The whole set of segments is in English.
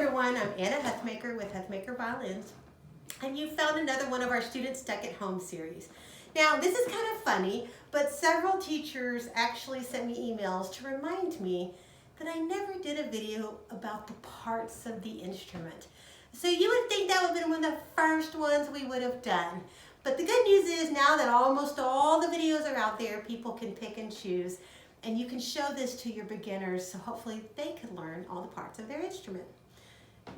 everyone, I'm Anna Huthmaker with Huthmaker Violins, and you found another one of our Students Stuck at Home series. Now, this is kind of funny, but several teachers actually sent me emails to remind me that I never did a video about the parts of the instrument. So you would think that would have been one of the first ones we would have done. But the good news is now that almost all the videos are out there, people can pick and choose, and you can show this to your beginners, so hopefully they can learn all the parts of their instrument.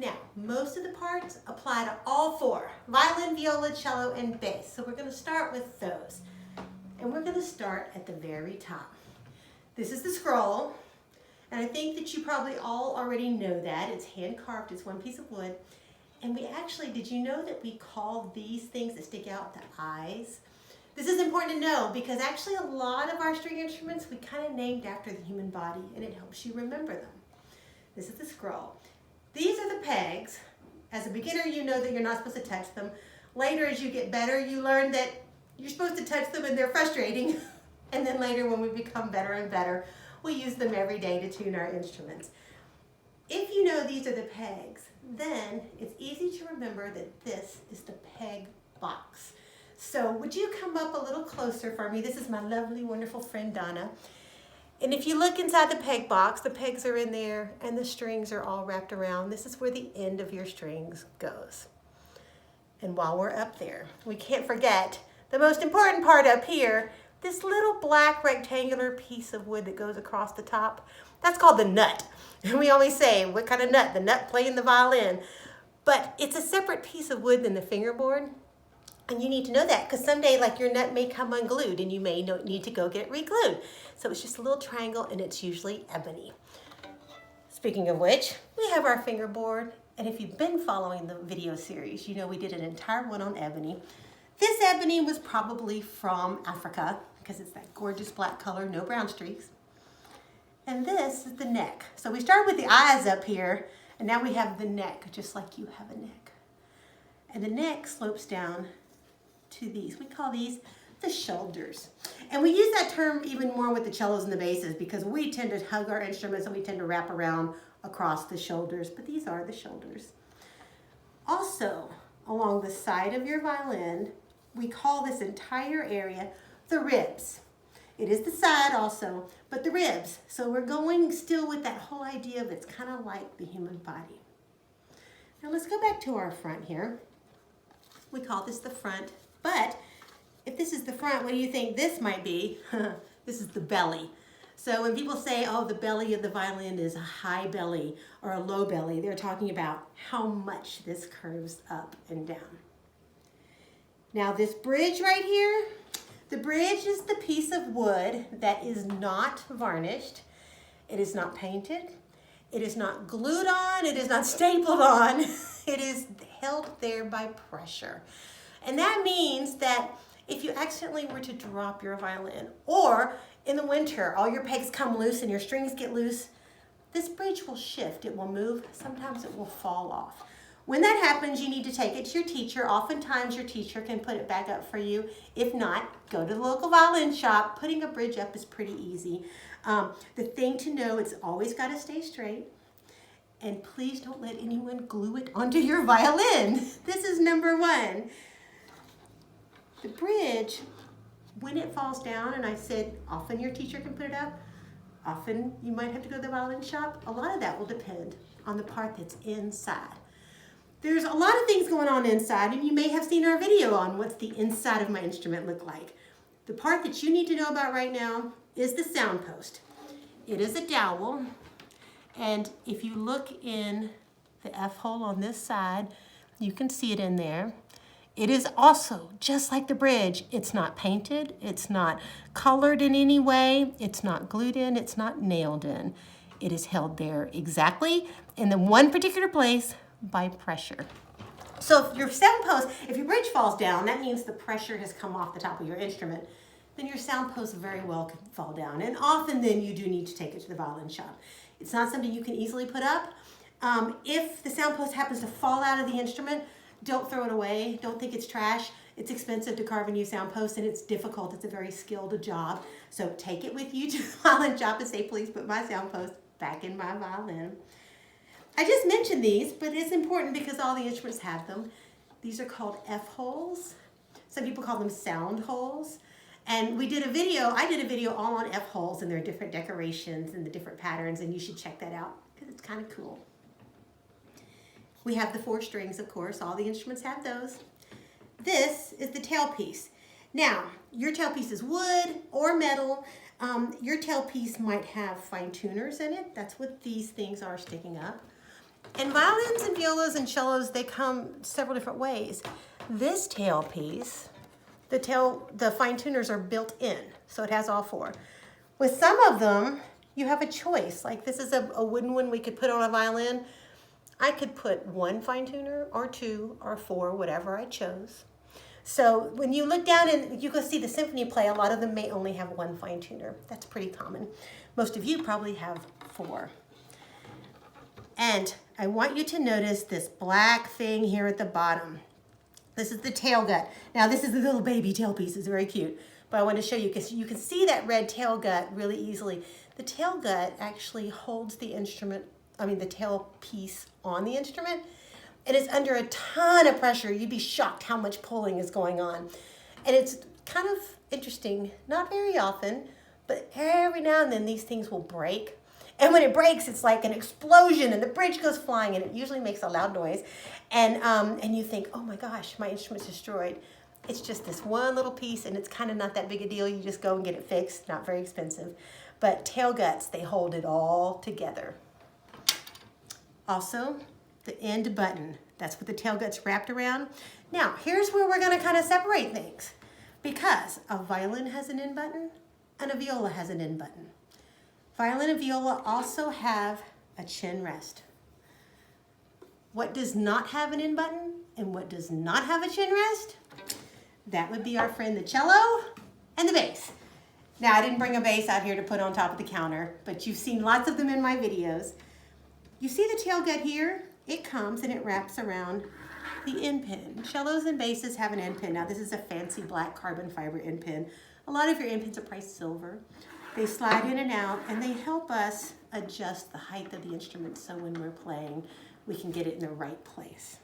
Now, most of the parts apply to all four: violin, viola, cello, and bass. So we're going to start with those. And we're going to start at the very top. This is the scroll, and I think that you probably all already know that. It's hand carved, it's one piece of wood. And we actually, did you know that we call these things that stick out the eyes? This is important to know because actually a lot of our string instruments we kind of named after the human body, and it helps you remember them. This is the scroll. These are the pegs. As a beginner, you know that you're not supposed to touch them. Later, as you get better, you learn that you're supposed to touch them and they're frustrating. And then later, when we become better and better, we use them every day to tune our instruments. If you know these are the pegs, then it's easy to remember that this is the peg box. So would you come up a little closer for me? This is my lovely, wonderful friend, Donna. And if you look inside the peg box, the pegs are in there and the strings are all wrapped around. This is where the end of your strings goes. And while we're up there, we can't forget the most important part up here, this little black rectangular piece of wood that goes across the top. That's called the nut. And we always say, what kind of nut? The nut playing the violin. But it's a separate piece of wood than the fingerboard. And you need to know that because someday like your nut may come unglued and you may need to go get it re-glued. So it's just a little triangle and it's usually ebony. Speaking of which, we have our fingerboard. And if you've been following the video series, you know we did an entire one on ebony. This ebony was probably from Africa because it's that gorgeous black color, no brown streaks. And this is the neck. So we started with the eyes up here and now we have the neck just like you have a neck. And the neck slopes down to these. We call these the shoulders. And we use that term even more with the cellos and the basses because we tend to hug our instruments and we tend to wrap around across the shoulders, but these are the shoulders. Also, along the side of your violin, we call this entire area the ribs. It is the side also, but the ribs. So we're going still with that whole idea of it's kind of like the human body. Now let's go back to our front here. We call this the front, but if this is the front, what do you think this might be? This is the belly. So when people say, oh, the belly of the violin is a high belly or a low belly, they're talking about how much this curves up and down. Now this bridge right here, the bridge is the piece of wood that is not varnished. It is not painted. It is not glued on. It is not stapled on. It is held there by pressure. And that means that if you accidentally were to drop your violin, or in the winter, all your pegs come loose and your strings get loose, this bridge will shift, it will move, sometimes it will fall off. When that happens, you need to take it to your teacher. Oftentimes your teacher can put it back up for you. If not, go to the local violin shop. Putting a bridge up is pretty easy. The thing to know, it's always got to stay straight. And please don't let anyone glue it onto your violin. This is number one. The bridge, when it falls down, and I said often your teacher can put it up, often you might have to go to the violin shop. A lot of that will depend on the part that's inside. There's a lot of things going on inside, and you may have seen our video on what's the inside of my instrument look like. The part that you need to know about right now is the sound post. It is a dowel, and if you look in the F-hole on this side, you can see it in there. It is also, just like the bridge, it's not painted, it's not colored in any way, it's not glued in, it's not nailed in. It is held there exactly in the one particular place by pressure. So if your sound post, if your bridge falls down, that means the pressure has come off the top of your instrument. Then your sound post very well could fall down. And often then you do need to take it to the violin shop. It's not something you can easily put up. If the sound post happens to fall out of the instrument, don't throw it away. Don't think it's trash. It's expensive to carve a new sound post and it's difficult. It's a very skilled job. So take it with you to the violin shop and say, please put my sound post back in my violin. I just mentioned these, but it's important because all the instruments have them. These are called F-holes. Some people call them sound holes. And I did a video all on F-holes and their different decorations and the different patterns, and you should check that out because it's kind of cool. We have the 4 strings, of course. All the instruments have those. This is the tailpiece. Now, your tailpiece is wood or metal. Your tailpiece might have fine tuners in it. That's what these things are sticking up. And violins and violas and cellos, they come several different ways. This tailpiece, the fine tuners are built in, so it has all 4. With some of them, you have a choice. Like this is a wooden one we could put on a violin. I could put 1 fine tuner or 2 or 4, whatever I chose. So when you look down and you go see the symphony play, a lot of them may only have 1 fine tuner. That's pretty common. Most of you probably have 4. And I want you to notice this black thing here at the bottom. This is the tail gut. Now this is the little baby tailpiece. It's very cute. But I want to show you because you can see that red tail gut really easily. The tail gut actually holds the the tailpiece on the instrument. And it's under a ton of pressure. You'd be shocked how much pulling is going on. And it's kind of interesting, not very often, but every now and then these things will break. And when it breaks, it's like an explosion and the bridge goes flying and it usually makes a loud noise. And you think, oh my gosh, my instrument's destroyed. It's just this one little piece and it's kind of not that big a deal. You just go and get it fixed, not very expensive. But tail guts, they hold it all together. Also, the end button. That's what the tail gut's wrapped around. Now, here's where we're gonna kind of separate things because a violin has an end button and a viola has an end button. Violin and viola also have a chin rest. What does not have an end button and what does not have a chin rest? That would be our friend the cello and the bass. Now, I didn't bring a bass out here to put on top of the counter, but you've seen lots of them in my videos. You see the tail gut here? It comes and it wraps around the end pin. Cellos and basses have an end pin. Now this is a fancy black carbon fiber end pin. A lot of your end pins are priced silver. They slide in and out and they help us adjust the height of the instrument so when we're playing, we can get it in the right place.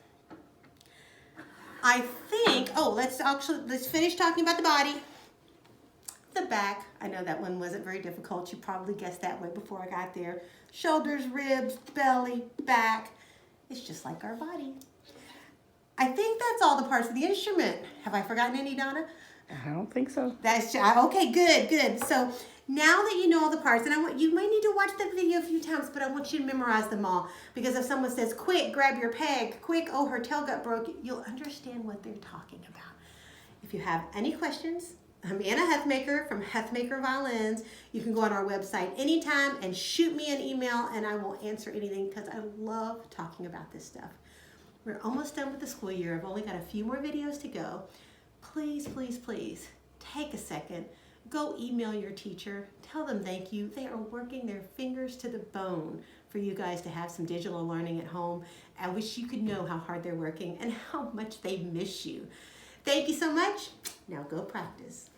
I think, let's finish talking about the body. The back, I know that one wasn't very difficult. You probably guessed that way before I got there. Shoulders, ribs, belly, back. It's just like our body. I think that's all the parts of the instrument. Have I forgotten any, Donna? I don't think so. Okay, good. So now that you know all the parts, and you might need to watch the video a few times, but I want you to memorize them all. Because if someone says, quick, grab your peg, quick, oh, her tail gut broke, you'll understand what they're talking about. If you have any questions, I'm Anna Huthmaker from Huthmaker Violins. You can go on our website anytime and shoot me an email and I will answer anything because I love talking about this stuff. We're almost done with the school year. I've only got a few more videos to go. Please, please, please take a second. Go email your teacher. Tell them thank you. They are working their fingers to the bone for you guys to have some digital learning at home. I wish you could know how hard they're working and how much they miss you. Thank you so much. Now go practice.